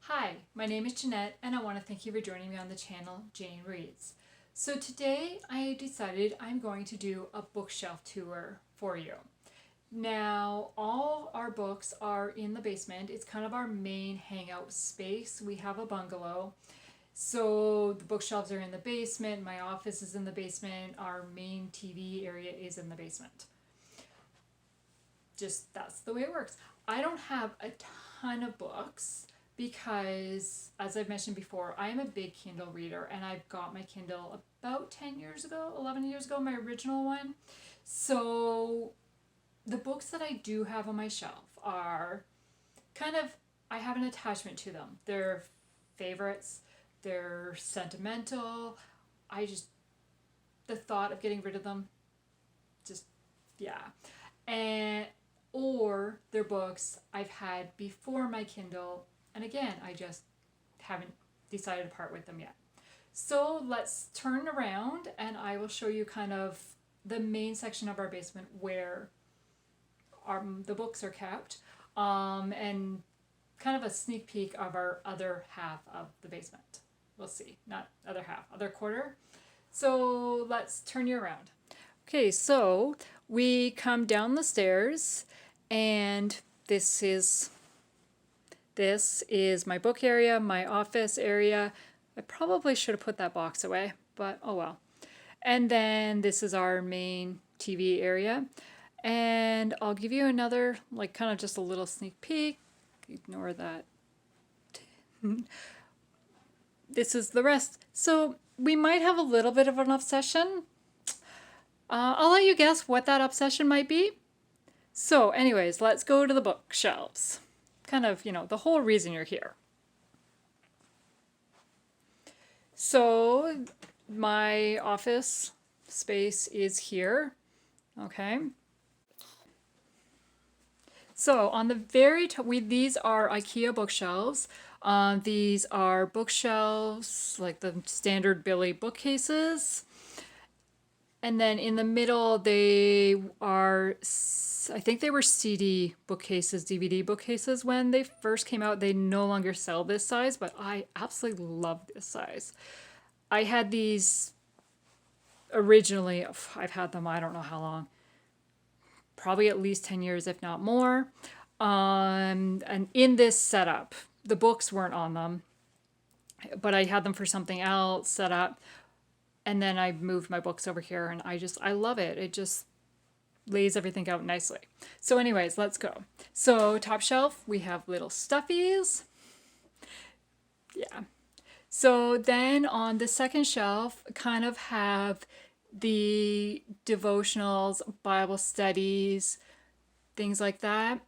Hi, my name is Jeanette and I want to thank you for joining me on the channel Jane Reads. So today I decided I'm going to do a bookshelf tour for you. Now all our books are in the basement. It's kind of our main hangout space. We have a bungalow. So the bookshelves are in the basement, my office is in the basement, our main TV area is in the basement. Just that's the way it works. I don't have a ton of books because, as I've mentioned before, I am a big Kindle reader and I've got my Kindle about 10 years ago, 11 years ago, my original one. So the books that I do have on my shelf are kind of, I have an attachment to them. They're favorites, they're sentimental. The thought of getting rid of them, just, yeah. And or they're books I've had before my Kindle, and again, I just haven't decided to part with them yet. So let's turn around and I will show you kind of the main section of our basement where the books are kept, and kind of a sneak peek of our other half of the basement. We'll see, not other half, other quarter. So let's turn you around. Okay, so we come down the stairs and this is my book area, my office area. I probably should have put that box away, but oh well. And then this is our main TV area. And I'll give you another, like kind of just a little sneak peek. Ignore that. This is the rest. So we might have a little bit of an obsession. I'll let you guess what that obsession might be. So anyways, let's go to the bookshelves. Kind of, the whole reason you're here. So my office space is here, okay? So on the very top, these are IKEA bookshelves. These are bookshelves, like the standard Billy bookcases. And then in the middle, they are, I think they were CD bookcases, DVD bookcases when they first came out. They no longer sell this size, but I absolutely love this size. I had these originally, I've had them, I don't know how long, probably at least 10 years, if not more. And in this setup, the books weren't on them, but I had them for something else set up. And then I moved my books over here and I love it. It just lays everything out nicely. So anyways, let's go. So top shelf, we have little stuffies. Yeah. So then on the second shelf, kind of have the devotionals, Bible studies, things like that.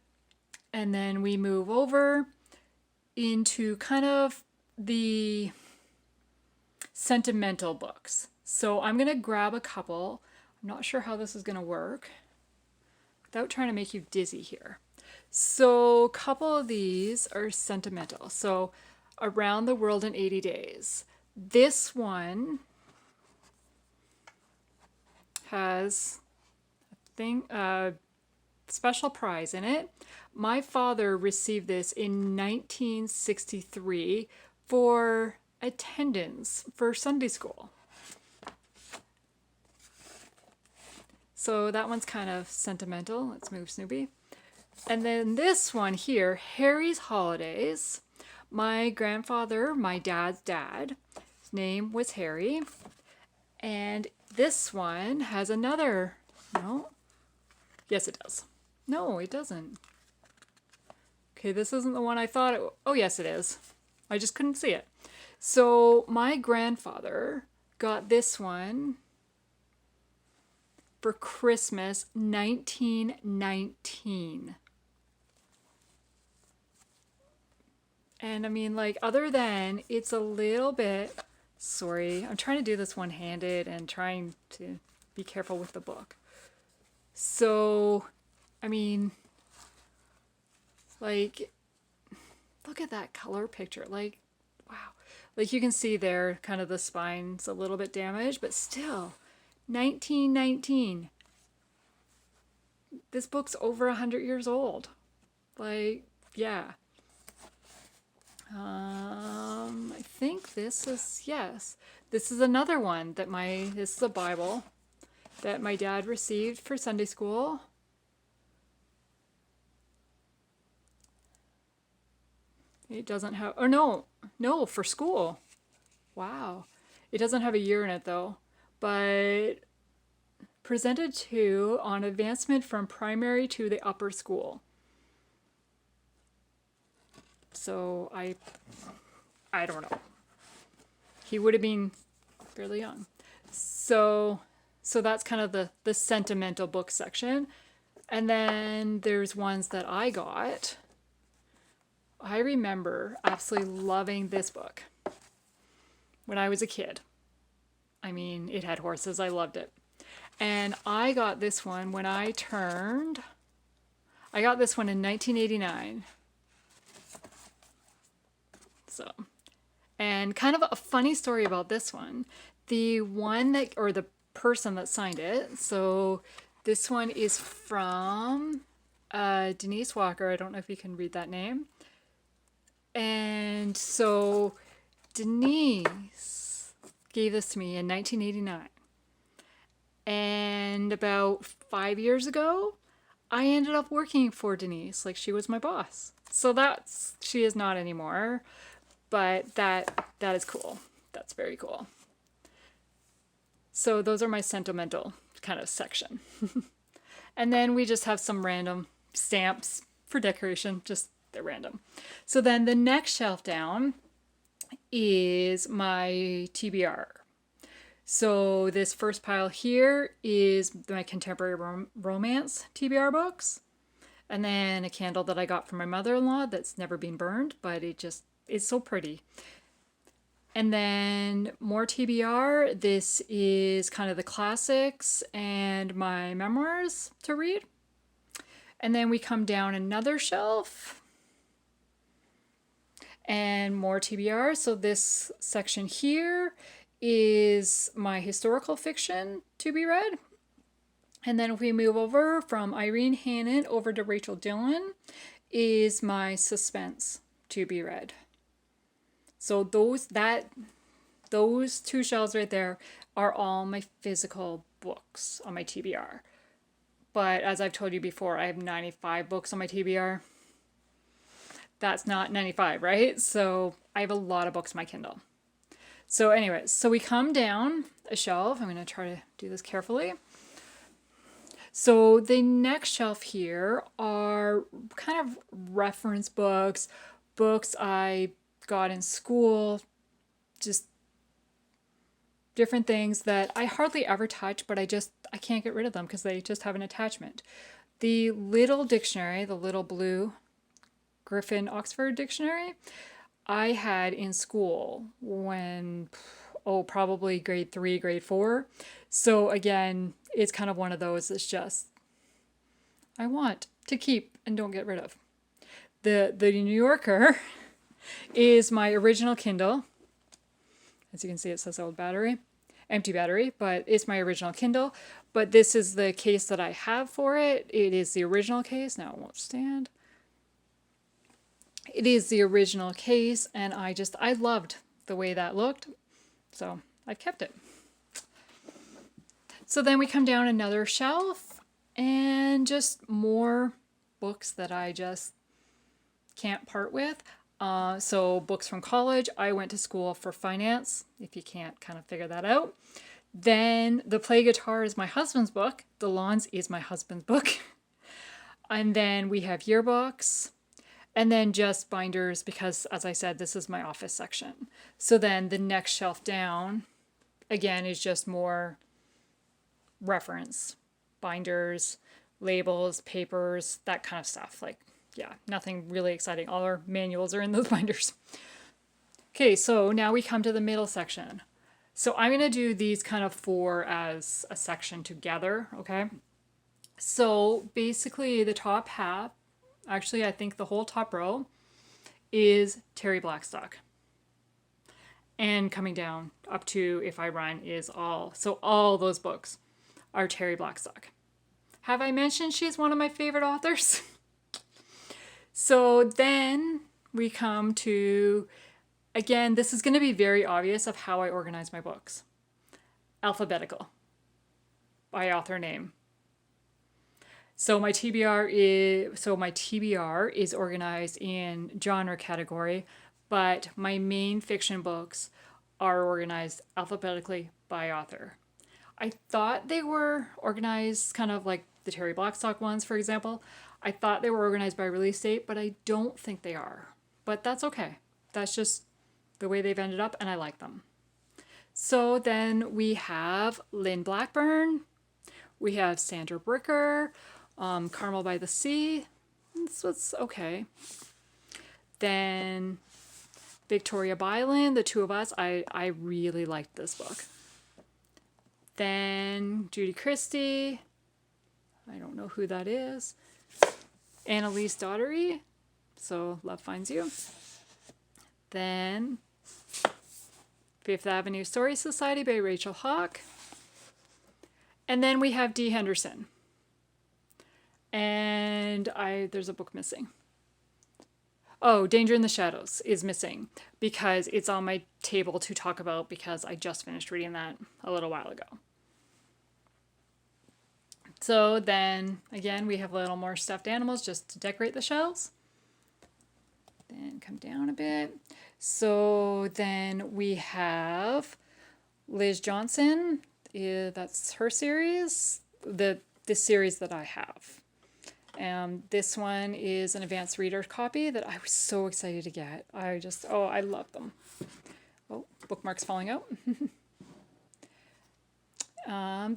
And then we move over into kind of the sentimental books. So I'm going to grab a couple. I'm not sure how this is going to work without trying to make you dizzy here. So a couple of these are sentimental. So Around the World in 80 Days. This one has a special prize in it. My father received this in 1963 for attendance for Sunday school. So that one's kind of sentimental. Let's move Snoopy. And then this one here, Harry's Holidays. My grandfather, my dad's dad, his name was Harry. And this one has another, no? Yes, it does. No, it doesn't. Okay, this isn't the one I thought it, oh yes it is. I just couldn't see it. So my grandfather got this one for Christmas 1919. And I mean, like, other than it's a little bit, sorry, I'm trying to do this one-handed and trying to be careful with the book. So, I mean, like, look at that color picture. Like, wow. Like you can see there, kind of the spine's a little bit damaged, but still, 1919. This book's over 100 years old. Like, yeah. I think this is, yes, this is another one that this is a Bible that my dad received for Sunday school. It doesn't have, oh no, for school. Wow. It doesn't have a year in it though, but presented to on advancement from primary to the upper school. So I don't know. He would have been fairly young. So that's kind of the sentimental book section. And then there's ones that I got. I remember absolutely loving this book when I was a kid. I mean, it had horses. I loved it. And I got this one when I got this one in 1989. So, and kind of a funny story about this one. The person that signed it, so this one is from Denise Walker. I don't know if you can read that name. And so Denise gave this to me in 1989. And about 5 years ago, I ended up working for Denise. Like, she was my boss. So she is not anymore. But that is cool. That's very cool. So those are my sentimental kind of section. And then we just have some random stamps for decoration. Just they're random. So then the next shelf down is my TBR. So this first pile here is my contemporary romance TBR books. And then a candle that I got from my mother-in-law that's never been burned, but it's so pretty. And then more TBR. This is kind of the classics and my memoirs to read. And then we come down another shelf and more TBR. So this section here is my historical fiction to be read. And then if we move over from Irene Hannon over to Rachel Dillon is my suspense to be read. So those two shelves right there are all my physical books on my TBR. But as I've told you before, I have 95 books on my TBR. That's not 95, right? So I have a lot of books on my Kindle. So anyways, so we come down a shelf. I'm going to try to do this carefully. So the next shelf here are kind of reference books I got in school, just different things that I hardly ever touch, but I can't get rid of them because they just have an attachment. The little dictionary, the little blue Griffin Oxford dictionary, I had in school when, probably grade 3, grade 4. So again, it's kind of one of those that's just, I want to keep and don't get rid of. The New Yorker is my original Kindle. As you can see, it says empty battery, but it's my original Kindle. But this is the case that I have for it. It is the original case. Now it won't stand. It is the original case, and I loved the way that looked. So I've kept it. So then we come down another shelf and just more books that I just can't part with. So books from college. I went to school for finance, if you can't kind of figure that out. Then The Play Guitar is my husband's book. The Lawns is my husband's book. And then we have yearbooks. And then just binders because, as I said, this is my office section. So then the next shelf down, again, is just more reference. Binders, labels, papers, that kind of stuff. Like, yeah, nothing really exciting. All our manuals are in those binders. Okay, so now we come to the middle section. So I'm going to do these kind of 4 as a section together, okay? So basically the top half, actually, I think the whole top row is Terry Blackstock. And coming down up to If I Run is all those books are Terry Blackstock. Have I mentioned she's one of my favorite authors? So then we come to, again, this is going to be very obvious of how I organize my books. Alphabetical, by author name. So my TBR is organized in genre category, but my main fiction books are organized alphabetically by author. I thought they were organized kind of like the Terry Blackstock ones, for example. I thought they were organized by release date, but I don't think they are. But that's okay. That's just the way they've ended up, and I like them. So then we have Lynn Blackburn. We have Sandra Bricker, Carmel by the Sea. This was okay. Then Victoria Byland, The Two of Us. I really liked this book. Then Judy Christie. I don't know who that is. Annalise Daughtery. So Love Finds You. Then Fifth Avenue Story Society by Rachel Hawk. And then we have Dee Henderson. And there's a book missing. Oh, Danger in the Shadows is missing because it's on my table to talk about because I just finished reading that a little while ago. So then, again, we have a little more stuffed animals just to decorate the shelves. Then come down a bit. So then we have Liz Johnson. That's her series. This series that I have. This one is an advanced reader copy that I was so excited to get. I love them. Oh, bookmark's falling out.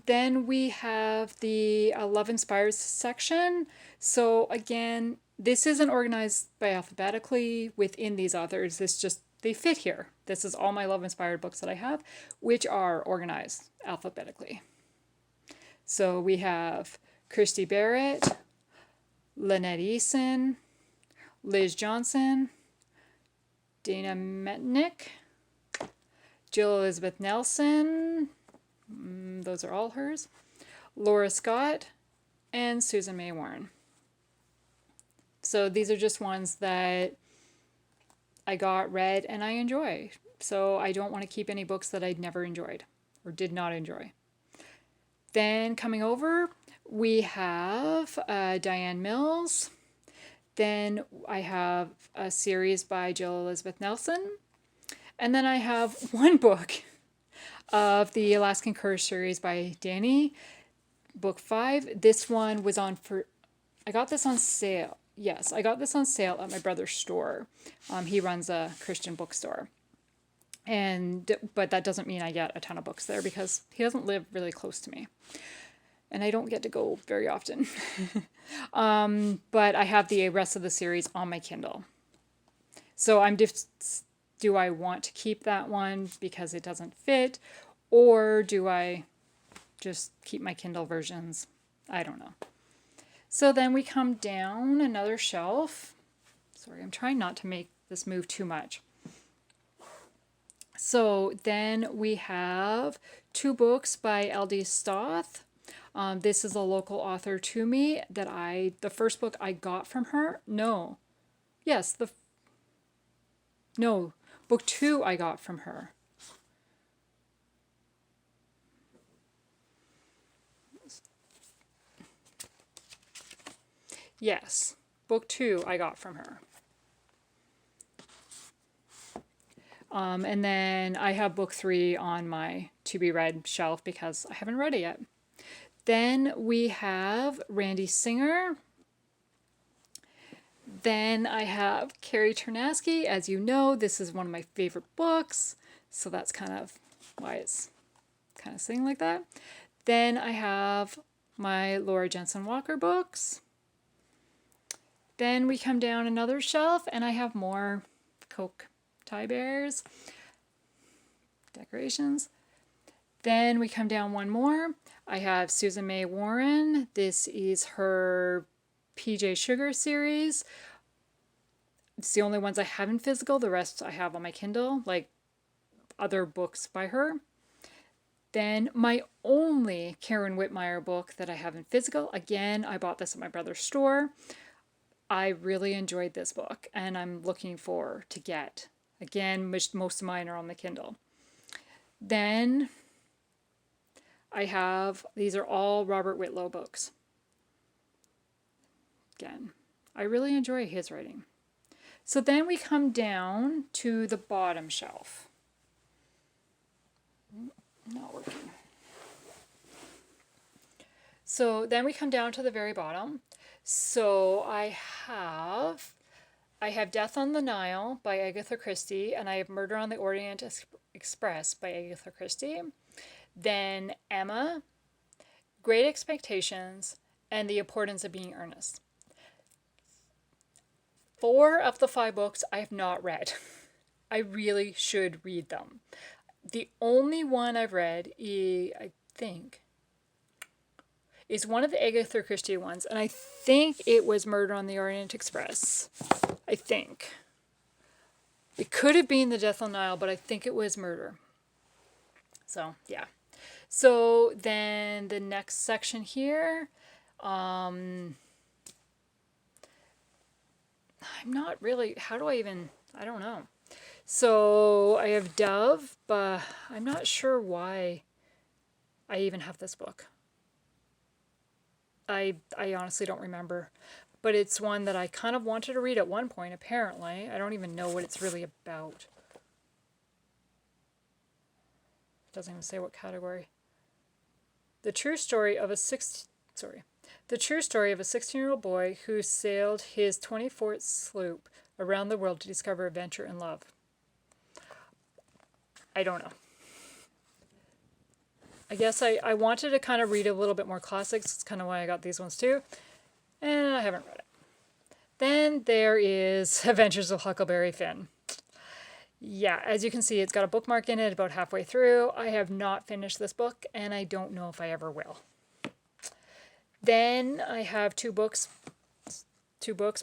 Then we have the Love Inspires section. So again, this isn't organized by alphabetically within these authors. They fit here. This is all my Love Inspired books that I have, which are organized alphabetically. So we have Kirsty Barrett, Lynette Eason, Liz Johnson, Dana Metnick, Jill Elizabeth Nelson, those are all hers, Laura Scott, and Susan May Warren. So these are just ones that I got, read, and I enjoy. So I don't want to keep any books that I'd never enjoyed or did not enjoy. Then coming over, we have Diane Mills. Then I have a series by Jill Elizabeth Nelson. And then I have one book of the Alaskan Curse series by Danny, book 5. This one was I got this on sale. Yes, I got this on sale at my brother's store. He runs a Christian bookstore. But that doesn't mean I get a ton of books there because he doesn't live really close to me. And I don't get to go very often. But I have the rest of the series on my Kindle. So do I want to keep that one because it doesn't fit? Or do I just keep my Kindle versions? I don't know. So then we come down another shelf. Sorry, I'm trying not to make this move too much. So then we have 2 books by L.D. Stoth. This is a local author to me that the first book I got from her. Book 2 I got from her. Yes, book 2 I got from her. And then I have book 3 on my to be read shelf because I haven't read it yet. Then we have Randy Singer. Then I have Carrie Ternasky. As you know, this is one of my favorite books. So that's kind of why it's kind of sitting like that. Then I have my Laura Jensen Walker books. Then we come down another shelf and I have more Coke tie bears, decorations. Then we come down one more. I have Susan May Warren. This is her PJ Sugar series. It's the only ones I have in physical. The rest I have on my Kindle, like other books by her. Then my only Karen Whitmire book that I have in physical. Again, I bought this at my brother's store. I really enjoyed this book, and I'm looking for to get. Again, most of mine are on the Kindle. Then I have, these are all Robert Whitlow books. Again, I really enjoy his writing. So then we come down to the bottom shelf. Not working. So then we come down to the very bottom. So I have Death on the Nile by Agatha Christie, and I have Murder on the Orient Express by Agatha Christie. Then Emma, Great Expectations, and The Importance of Being Earnest. 4 of the 5 books I have not read. I really should read them. The only one I've read, I think, is one of the Agatha Christie ones, and I think it was Murder on the Orient Express. I think. It could have been The Death on the Nile, but I think it was Murder. So, yeah. So, then the next section here, I'm not really, I don't know. So, I have Dove, but I'm not sure why I even have this book. I honestly don't remember. But it's one that I kind of wanted to read at one point, apparently. I don't even know what it's really about. It doesn't even say what category. The true story of a 16-year-old boy who sailed his 24th sloop around the world to discover adventure and love. I don't know. I guess I wanted to kind of read a little bit more classics. It's kind of why I got these ones too. And I haven't read it. Then there is Adventures of Huckleberry Finn. Yeah, as you can see, it's got a bookmark in it about halfway through. I have not finished this book, and I don't know if I ever will. Then I have two books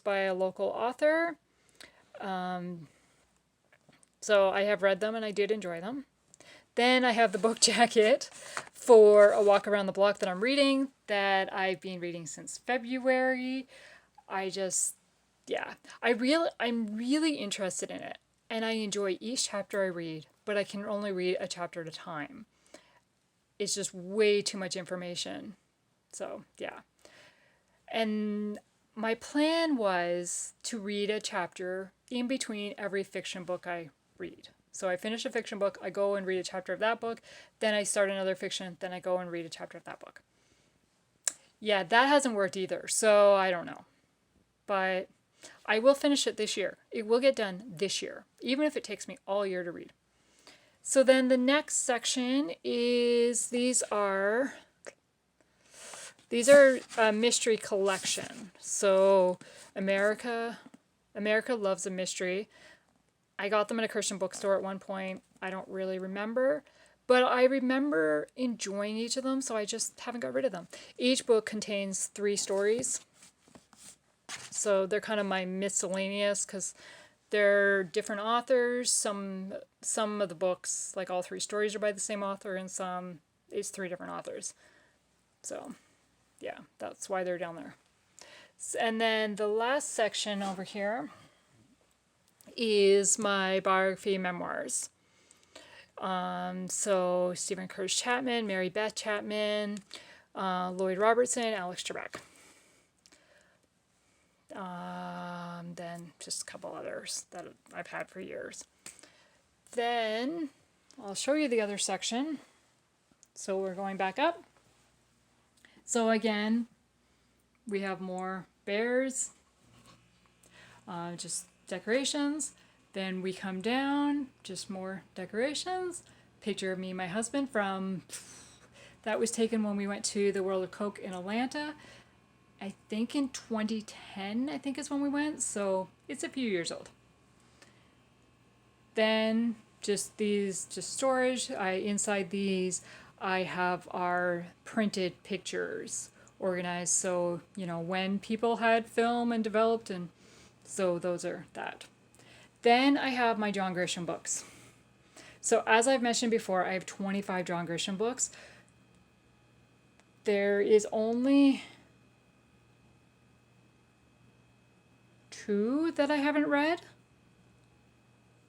by a local author. So I have read them, and I did enjoy them. Then I have the book jacket for A Walk Around the Block that I'm reading, that I've been reading since February. I'm really interested in it, and I enjoy each chapter I read, but I can only read a chapter at a time. It's just way too much information. So, yeah. And my plan was to read a chapter in between every fiction book I read. So I finish a fiction book, I go and read a chapter of that book, then I start another fiction, then I go and read a chapter of that book. Yeah, that hasn't worked either, so I don't know. But I will finish it this year. It will get done this year, even if it takes me all year to read. So then the next section is, these are a mystery collection. So America Loves a Mystery. I got them at a Christian bookstore at one point. I don't really remember, but I remember enjoying each of them, so I just haven't got rid of them. Each book contains 3 stories. So they're kind of my miscellaneous, because they're different authors. Some of the books, like all 3 stories, are by the same author, and some is 3 different authors. So, yeah, that's why they're down there. And then the last section over here is my Biography Memoirs. So Stephen Curtis Chapman, Mary Beth Chapman, Lloyd Robertson, Alex Trebek. Then just a couple others that I've had for years. Then I'll show you the other section. So we're going back up. So again, we have more bears, just decorations. Then we come down, just more decorations. Picture of me and my husband that was taken when we went to the World of Coke in Atlanta. I think in 2010, I think is when we went, so it's a few years old. Then just storage. Inside these, I have our printed pictures organized, so when people had film and developed, and so those are that. Then I have my John Grisham books. So as I've mentioned before, I have 25 John Grisham books. There is only 2 that I haven't read.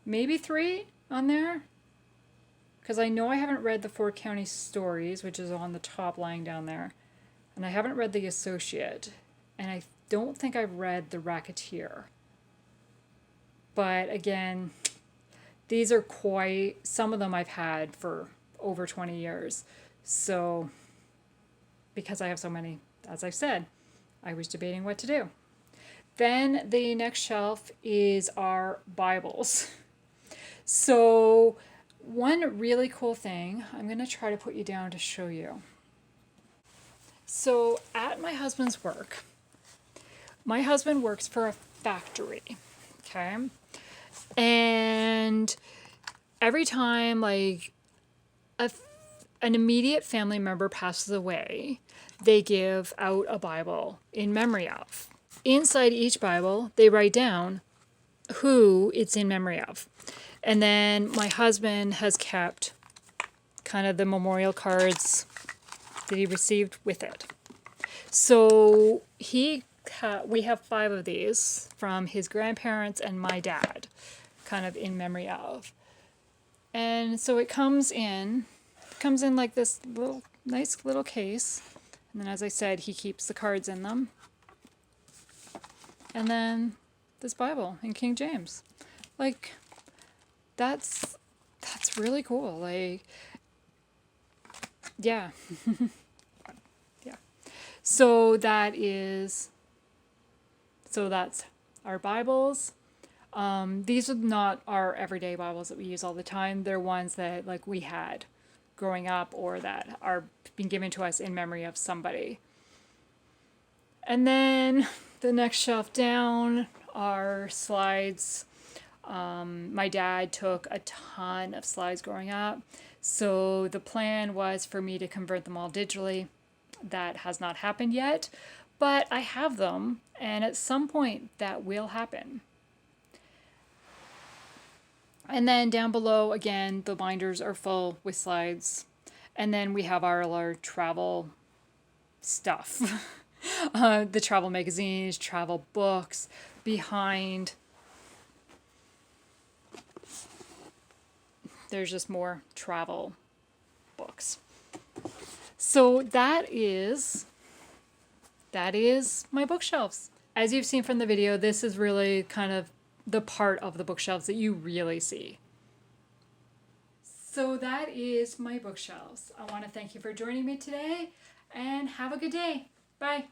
Maybe 3 on there. Because I know I haven't read the Four County Stories, which is on the top lying down there. And I haven't read The Associate. And I don't think I've read The Racketeer. But again, these are some of them I've had for over 20 years. So, because I have so many, as I've said, I was debating what to do. Then the next shelf is our Bibles. So, one really cool thing, I'm going to try to put you down to show you. So, at my husband's work, my husband works for a factory, okay? And every time, like, an immediate family member passes away, they give out a Bible in memory of. Inside each Bible, they write down who it's in memory of. And then my husband has kept kind of the memorial cards that he received with it. So we have 5 of these from his grandparents and my dad, kind of in memory of. And so it comes in like this nice little case. And then, as I said, he keeps the cards in them. And then this Bible in King James. Like, that's really cool. Like, yeah. Yeah. So that's our Bibles. These are not our everyday Bibles that we use all the time. They're ones that, like, we had growing up or that are being given to us in memory of somebody. And then the next shelf down are slides. My dad took a ton of slides growing up, so the plan was for me to convert them all digitally. That has not happened yet, but I have them, and at some point that will happen. And then down below, again, the binders are full with slides. And then we have our travel stuff. The travel magazines, travel books. Behind, there's just more travel books. So that is my bookshelves. As you've seen from the video, this is really kind of the part of the bookshelves that you really see. So that is my bookshelves. I want to thank you for joining me today and have a good day. Bye.